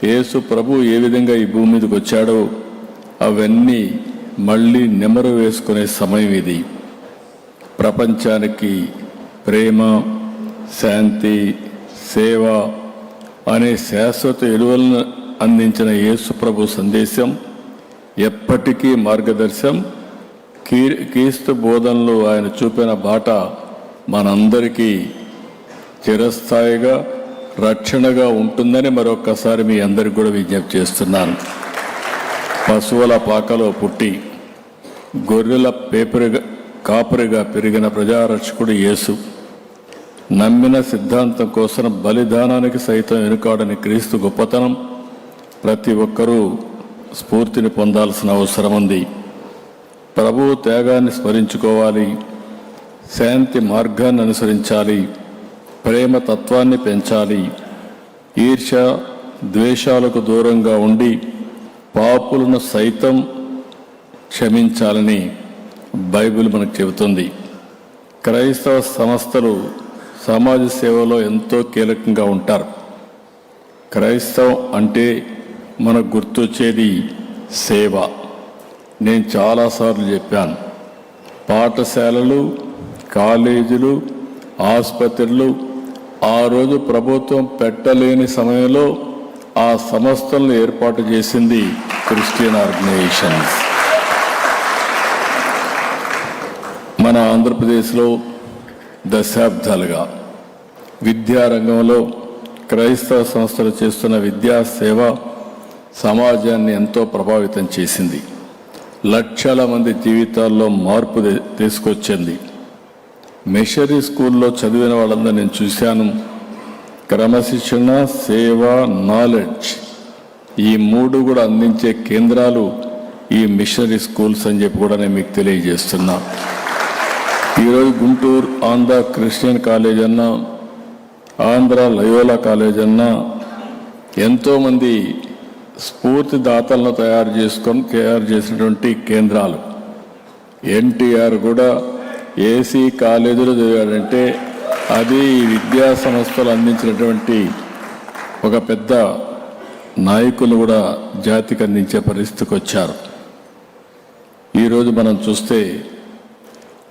యేసు ప్రభు ఏ విధంగా ఈ భూమి మీదకి వచ్చాడో అవన్నీ మళ్ళీ నెమరు వేసుకునే సమయం ఇది. ప్రపంచానికి ప్రేమ, శాంతి, సేవ అనే శాశ్వత విలువలను అందించిన యేసు ప్రభు సందేశం ఎప్పటికీ మార్గదర్శనం. క్రీస్తు బోధనలో ఆయన చూపిన బాట మనందరికీ చిరస్థాయిగా రక్షణగా ఉంటుందని మరొక్కసారి మీ అందరికి కూడా విజ్ఞప్తి చేస్తున్నాను. పశువుల పాకలో పుట్టి గొర్రెల కాపరిగా పెరిగిన ప్రజారక్షకుడు యేసు, నమ్మిన సిద్ధాంతం కోసం బలిదానానికి సైతం వెనుకాడని క్రీస్తు గొప్పతనం ప్రతి ఒక్కరూ స్ఫూర్తిని పొందాల్సిన అవసరం ఉంది. ప్రభువు త్యాగాన్ని స్మరించుకోవాలి, శాంతి మార్గాన్ని అనుసరించాలి, ప్రేమ తత్వాన్ని పెంచాలి, ఈర్ష్య ద్వేషాలకు దూరంగా ఉండి పాపులను సైతం క్షమించాలని బైబిల్ మనకు చెబుతుంది. క్రైస్తవ సంస్థలు సమాజ సేవలో ఎంతో కీలకంగా ఉంటారు. క్రైస్తవం అంటే మనకు గుర్తొచ్చేది సేవ. నేను చాలాసార్లు చెప్పాను, పాఠశాలలు, కాలేజీలు, ఆసుపత్రులు ఆ రోజు ప్రభుత్వం పెట్టలేని సమయంలో ఆ సంస్థలను ఏర్పాటు చేసింది క్రిస్టియన్ ఆర్గనైజేషన్స్. మన ఆంధ్రప్రదేశ్లో దశాబ్దాలుగా విద్యారంగంలో క్రైస్తవ సంస్థలు చేస్తున్న విద్యా సేవ సమాజాన్ని ఎంతో ప్రభావితం చేసింది. లక్షల మంది జీవితాల్లో మార్పు తీసుకొచ్చింది. మిషనరీ స్కూల్లో చదివిన వాళ్ళందరూ నేను చూశాను. క్రమశిక్షణ, సేవ, నాలెడ్జ్ ఈ మూడు కూడా అందించే కేంద్రాలు ఈ మిషనరీ స్కూల్స్ అని చెప్పి కూడా నేను మీకు తెలియజేస్తున్నా. ఈరోజు గుంటూరు ఆంధ్ర క్రిస్టియన్ కాలేజ్ అన్నా, ఆంధ్ర లయోలా కాలేజ్ అన్నా ఎంతోమంది స్ఫూర్తిదాతలను తయారు చేసినటువంటి కేంద్రాలు. ఎన్టీఆర్ కూడా ఏసీ కాలేజీలో చదివాడంటే అది విద్యా సంస్థలు అందించినటువంటి ఒక పెద్ద నాయకులు కూడా జాతికి అందించే పరిస్థితికి వచ్చారు. ఈరోజు మనం చూస్తే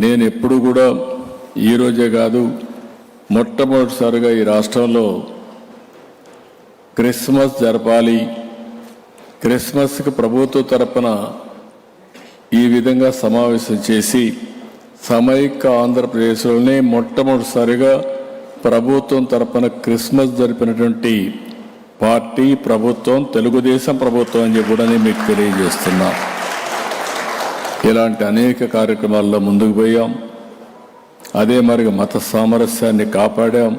నేను ఎప్పుడు కూడా ఈరోజే కాదు, మొట్టమొదటిసారిగా ఈ రాష్ట్రంలో క్రిస్మస్ జరపాలి, క్రిస్మస్కి ప్రభుత్వ తరపున ఈ విధంగా సమావేశం చేసి సమైక్య ఆంధ్రప్రదేశ్లోనే మొట్టమొదటిసారిగా ప్రభుత్వం తరపున క్రిస్మస్ జరిపినటువంటి పార్టీ ప్రభుత్వం తెలుగుదేశం ప్రభుత్వం అని చెప్పి కూడా నేను మీకు తెలియజేస్తున్నా. ఇలాంటి అనేక కార్యక్రమాల్లో ముందుకు పోయాం. అదే మరి మత సామరస్యాన్ని కాపాడాం.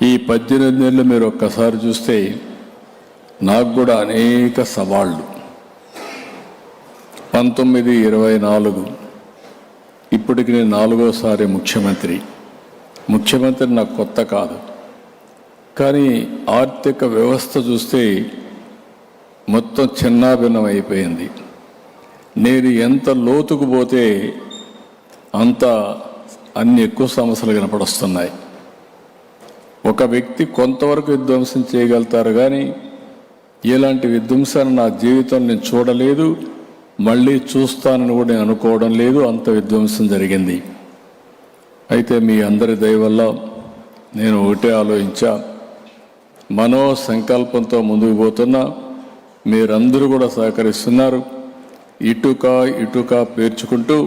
ఈ 18 నెలలు మీరు ఒక్కసారి చూస్తే నాకు కూడా అనేక సవాళ్ళు. 1924 ఇప్పటికి నేను 4వసారి ముఖ్యమంత్రి నాకు కొత్త కాదు. కానీ ఆర్థిక వ్యవస్థ చూస్తే మొత్తం చిన్నాభిన్నం అయిపోయింది. నేను ఎంత లోతుకు పోతే అంత అన్ని ఎక్కువ సమస్యలు కనపడొస్తున్నాయి. ఒక వ్యక్తి కొంతవరకు విధ్వంసం చేయగలుగుతారు, కానీ ఇలాంటి విధ్వంసాన్ని నా జీవితం నేను చూడలేదు, మళ్ళీ చూస్తానని కూడా నేను అనుకోవడం లేదు. అంత విధ్వంసం జరిగింది. అయితే మీ అందరి దయ వల్ల నేను ఒకటే ఆలోచించా, మనో సంకల్పంతో ముందుకు పోతున్నా. మీరందరూ కూడా సహకరిస్తున్నారు. ఇటుక పేర్చుకుంటూ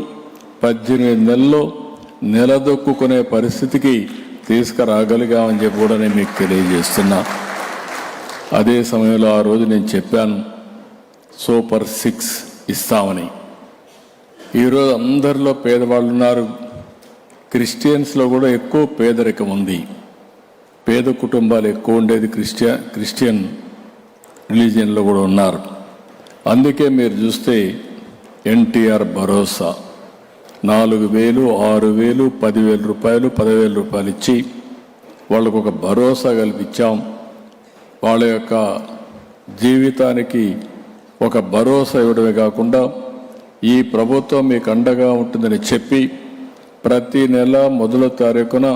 18 నెలల్లో నిలదొక్కునే పరిస్థితికి తీసుకురాగలిగామని చెప్పి కూడా నేను మీకు తెలియజేస్తున్నా. అదే సమయంలో ఆ రోజు నేను చెప్పాను సూపర్ 6 ఇస్తామని. ఈరోజు అందరిలో పేదవాళ్ళు ఉన్నారు. క్రిస్టియన్స్లో కూడా ఎక్కువ పేదరికం ఉంది. పేద కుటుంబాలు ఎక్కువ ఉండేది క్రిస్టియన్ రిలీజియన్లో కూడా ఉన్నారు. అందుకే మీరు చూస్తే ఎన్టీఆర్ భరోసా 4,000, 6,000, 10,000 రూపాయలు, 10,000 రూపాయలు ఇచ్చి వాళ్ళకు ఒక భరోసా కల్పించాం. వాళ్ళ యొక్క జీవితానికి ఒక భరోసా ఇవ్వడమే కాకుండా ఈ ప్రభుత్వం మీకు అండగా ఉంటుందని చెప్పి ప్రతి నెల మొదటి తారీఖున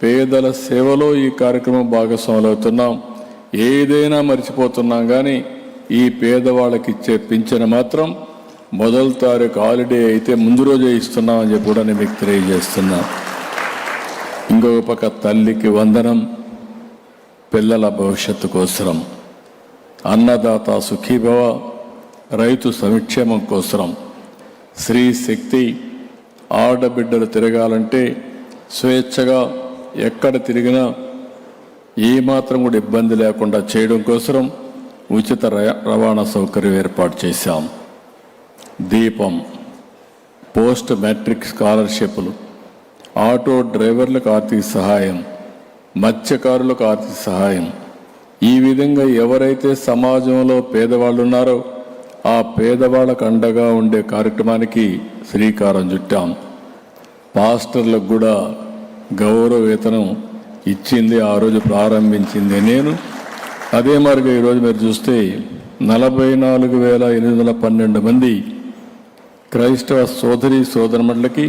పేదల సేవలో ఈ కార్యక్రమం భాగస్వాములు అవుతున్నాం. ఏదైనా మర్చిపోతున్నాం, కానీ ఈ పేదవాళ్ళకి ఇచ్చే పింఛను మాత్రం మొదటి తారీఖు హాలిడే అయితే ముందు రోజే ఇస్తున్నామని చెప్పి కూడా నేను మీకు తెలియజేస్తున్నా. ఇంకొక పక్క తల్లికి వందనం, పిల్లల భవిష్యత్తు కోసరం, అన్నదాత సుఖీభవ, రైతు సంక్షేమం కోసరం, స్త్రీ శక్తి, ఆడబిడ్డలు తిరగాలంటే స్వేచ్ఛగా ఎక్కడ తిరిగినా ఏమాత్రం కూడా ఇబ్బంది లేకుండా చేయడం కోసం ఉచిత రవాణా సౌకర్యం ఏర్పాటు చేశాం. దీపం, పోస్ట్ మెట్రిక్ స్కాలర్షిప్లు, ఆటో డ్రైవర్లకు ఆర్థిక సహాయం, మత్స్యకారులకు ఆర్థిక సహాయం. ఈ విధంగా ఎవరైతే సమాజంలో పేదవాళ్ళు ఉన్నారో ఆ పేదవాళ్ళకు అండగా ఉండే కార్యక్రమానికి శ్రీకారం చుట్టాం. పాస్టర్లకు కూడా గౌరవ వేతనం ఇచ్చింది, ఆ రోజు ప్రారంభించింది నేను. అదే మరిగా ఈరోజు మీరు చూస్తే 44,812 మంది క్రైస్తవ సోదరి సోదరుమణులకి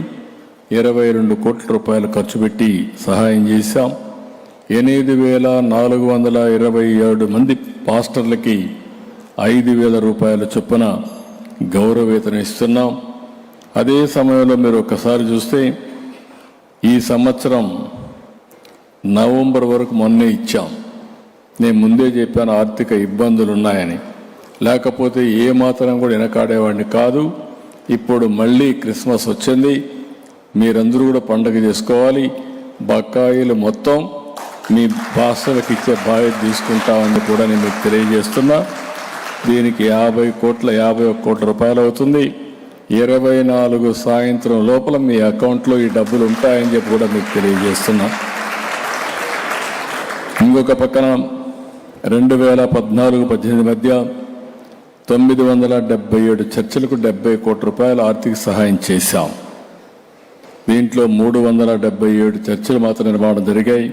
22 కోట్ల రూపాయలు ఖర్చు పెట్టి సహాయం చేశాం. 8,427 మంది పాస్టర్లకి 5,000 రూపాయల చొప్పున గౌరవ వేతనం ఇస్తున్నాం. అదే సమయంలో మీరు ఒక్కసారి చూస్తే ఈ సంవత్సరం నవంబర్ వరకు మొన్నే ఇచ్చాం. నేను ముందే చెప్పాను ఆర్థిక ఇబ్బందులు ఉన్నాయని, లేకపోతే ఏ మాత్రం కూడా వెనకాడేవాడిని కాదు. ఇప్పుడు మళ్ళీ క్రిస్మస్ వచ్చింది, మీరందరూ కూడా పండుగ చేసుకోవాలి. బకాయిలు మొత్తం మీ పాస్టర్లకు ఇచ్చే బాధ్యత తీసుకుంటామని కూడా నేను మీకు తెలియజేస్తున్నా. దీనికి 51 కోట్ల రూపాయలు అవుతుంది. 24 సాయంత్రం లోపల మీ అకౌంట్లో ఈ డబ్బులు ఉంటాయని చెప్పి కూడా మీకు తెలియజేస్తున్నా. ఇంకొక పక్కన 2014-18 మధ్య 977 చర్చలకు 70 కోట్ల రూపాయల ఆర్థిక సహాయం చేశాం. దీంట్లో 377 చర్చలు మాత్రం నిర్మాణం జరిగాయి.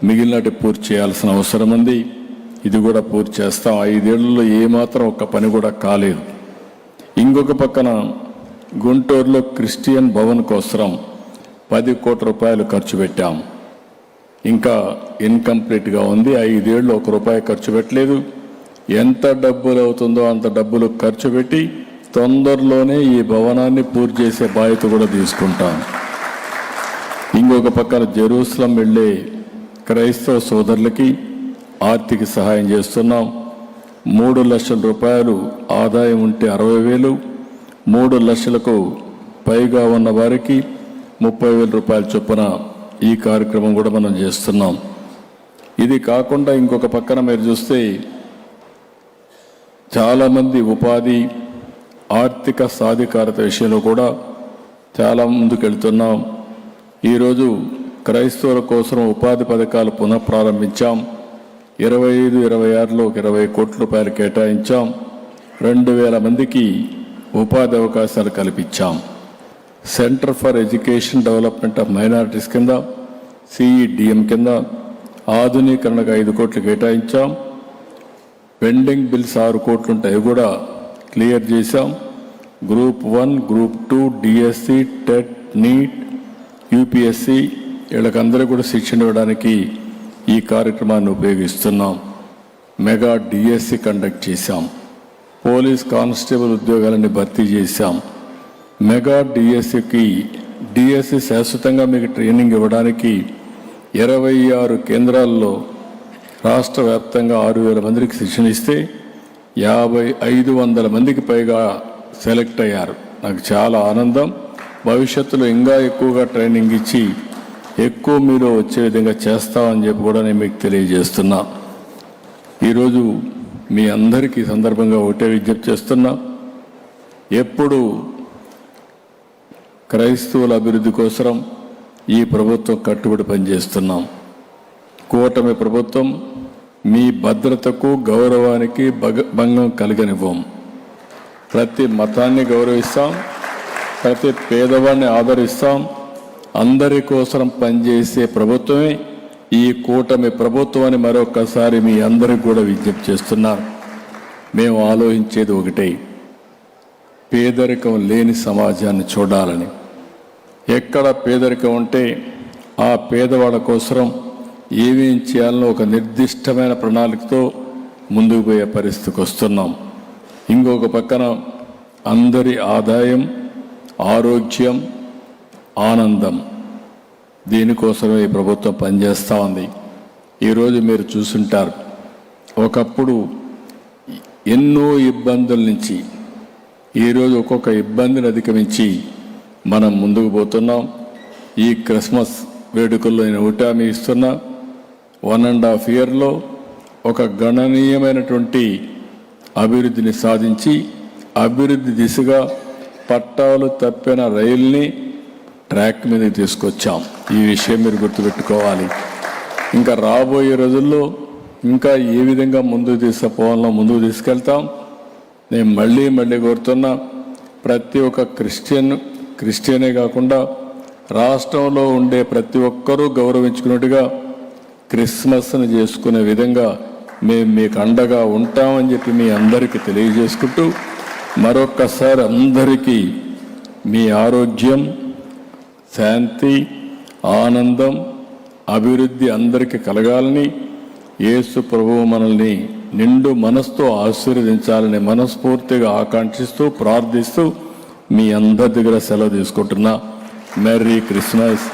మిగిలినటి పూర్తి చేయాల్సిన అవసరం ఉంది. ఇది కూడా పూర్తి చేస్తాం. 5 ఏళ్లలో ఏమాత్రం ఒక్క పని కూడా కాలేదు. ఇంకొక పక్కన గుంటూరులో క్రిస్టియన్ భవన్ కోసం 10 కోట్ల రూపాయలు ఖర్చు పెట్టాం. ఇంకా ఇన్కంప్లీట్గా ఉంది. 5 ఏళ్ళు 1 రూపాయి ఖర్చు పెట్టలేదు. ఎంత డబ్బులు అవుతుందో అంత డబ్బులు ఖర్చు పెట్టి తొందరలోనే ఈ భవనాన్ని పూర్తి చేసే బాధ్యత కూడా తీసుకుంటాం. ఇంకొక పక్కన జెరూసలం వెళ్ళే క్రైస్తవ సోదరులకి ఆర్థిక సహాయం చేస్తున్నాం. 3 లక్షల రూపాయలు ఆదాయం ఉంటే 60,000, 3 లక్షలకు పైగా ఉన్న వారికి 30,000 రూపాయల చొప్పున ఈ కార్యక్రమం కూడా మనం చేస్తున్నాం. ఇది కాకుండా ఇంకొక పక్కన మీరు చూస్తే చాలామంది ఉపాధి ఆర్థిక సాధికారత విషయంలో కూడా చాలా ముందుకెళ్తున్నాం. ఈరోజు క్రైస్తవుల కోసం ఉపాధి పథకాలు పునఃప్రారంభించాం. 25-26లో 20 కోట్ల రూపాయలు కేటాయించాం. 2,000 మందికి ఉపాధి అవకాశాలు కల్పించాం. Centre for education development of minorities కింద CEDM కింద ఆధునీకరణకు 5 కోట్లు కేటాయించాం. పెండింగ్ బిల్స్ 6 కోట్లు ఉంటాయి, కూడా క్లియర్ చేశాం. Group 1, group 2, DSC, TET, NEET, UPSC వీళ్ళకందరూ కూడా శిక్షణ ఇవ్వడానికి ఈ కార్యక్రమాన్ని ఉపయోగిస్తున్నాం. మెగా DSC కండక్ట్ చేశాం. పోలీస్ కానిస్టేబుల్ ఉద్యోగాలని భర్తీ చేశాం. మెగా DSC శాశ్వతంగా మీకు ట్రైనింగ్ ఇవ్వడానికి 26 కేంద్రాల్లో రాష్ట్ర వ్యాప్తంగా 6,000 మందికి శిక్షణ ఇస్తే 500 మందికి పైగా సెలెక్ట్ అయ్యారు. నాకు చాలా ఆనందం. భవిష్యత్తులో ఇంకా ఎక్కువగా ట్రైనింగ్ ఇచ్చి ఎక్కువ మీరు వచ్చే విధంగా చేస్తామని చెప్పి కూడా నేను మీకు తెలియజేస్తున్నా. ఈరోజు మీ అందరికీ సందర్భంగా ఒకటే విజ్ఞప్తి చేస్తున్నా, ఎప్పుడు క్రైస్తవుల అభివృద్ధి కోసం ఈ ప్రభుత్వం కట్టుబడి పనిచేస్తున్నాం. కూటమి ప్రభుత్వం మీ భద్రతకు గౌరవానికి భంగం కలగనివ్వం. ప్రతి మతాన్ని గౌరవిస్తాం, ప్రతి పేదవాడిని ఆదరిస్తాం. అందరి కోసం పనిచేసే ప్రభుత్వమే ఈ కూటమి ప్రభుత్వం అని మరొకసారి మీ అందరికి కూడా విజ్ఞప్తి చేస్తున్నారు. మేము ఆలోచించేది ఒకటే, పేదరికం లేని సమాజాన్ని చూడాలని. ఎక్కడ పేదరికం ఉంటే ఆ పేదవాళ్ళ కోసం ఏమేం చేయాలో ఒక నిర్దిష్టమైన ప్రణాళికతో ముందుకు పోయే పరిస్థితికి వస్తున్నాం. ఇంకొక పక్కన అందరి ఆదాయం, ఆరోగ్యం, ఆనందం, దీనికోసమే ఈ ప్రభుత్వం పనిచేస్తూ ఉంది. ఈరోజు మీరు చూసుంటారు, ఒకప్పుడు ఎన్నో ఇబ్బందుల నుంచి ఈరోజు ఒక్కొక్క ఇబ్బందిని అధిగమించి మనం ముందుకు పోతున్నాం. ఈ క్రిస్మస్ వేడుకల్లో నేను హామీ ఇస్తున్నా, 1.5 yearలో ఒక గణనీయమైనటువంటి అభివృద్ధిని సాధించి అభివృద్ధి దిశగా పట్టాలు తప్పిన రైల్ని ట్రాక్ మీదకి తీసుకొచ్చాం. ఈ విషయం మీరు గుర్తుపెట్టుకోవాలి. ఇంకా రాబోయే రోజుల్లో ఇంకా ఏ విధంగా ముందుకు తీసుకుపోవాలో ముందుకు తీసుకెళ్తాం. నేను మళ్ళీ కోరుతున్నా, ప్రతి ఒక్క క్రిస్టియనే కాకుండా రాష్ట్రంలో ఉండే ప్రతి ఒక్కరూ గౌరవించుకున్నట్టుగా క్రిస్మస్ను చేసుకునే విధంగా మేము మీకు అండగా ఉంటామని చెప్పి మీ అందరికీ తెలియజేసుకుంటూ, మరొక్కసారి అందరికీ మీ ఆరోగ్యం, శాంతి, ఆనందం, అభివృద్ధి అందరికీ కలగాలని, యేసు ప్రభువు మనల్ని నిండు మనసుతో ఆశీర్వదించాలని మనస్ఫూర్తిగా ఆకాంక్షిస్తూ ప్రార్థిస్తూ మీ అందరి దగ్గర సెలవు తీసుకుంటున్నా. Merry Christmas,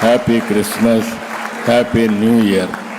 happy Christmas, happy new year.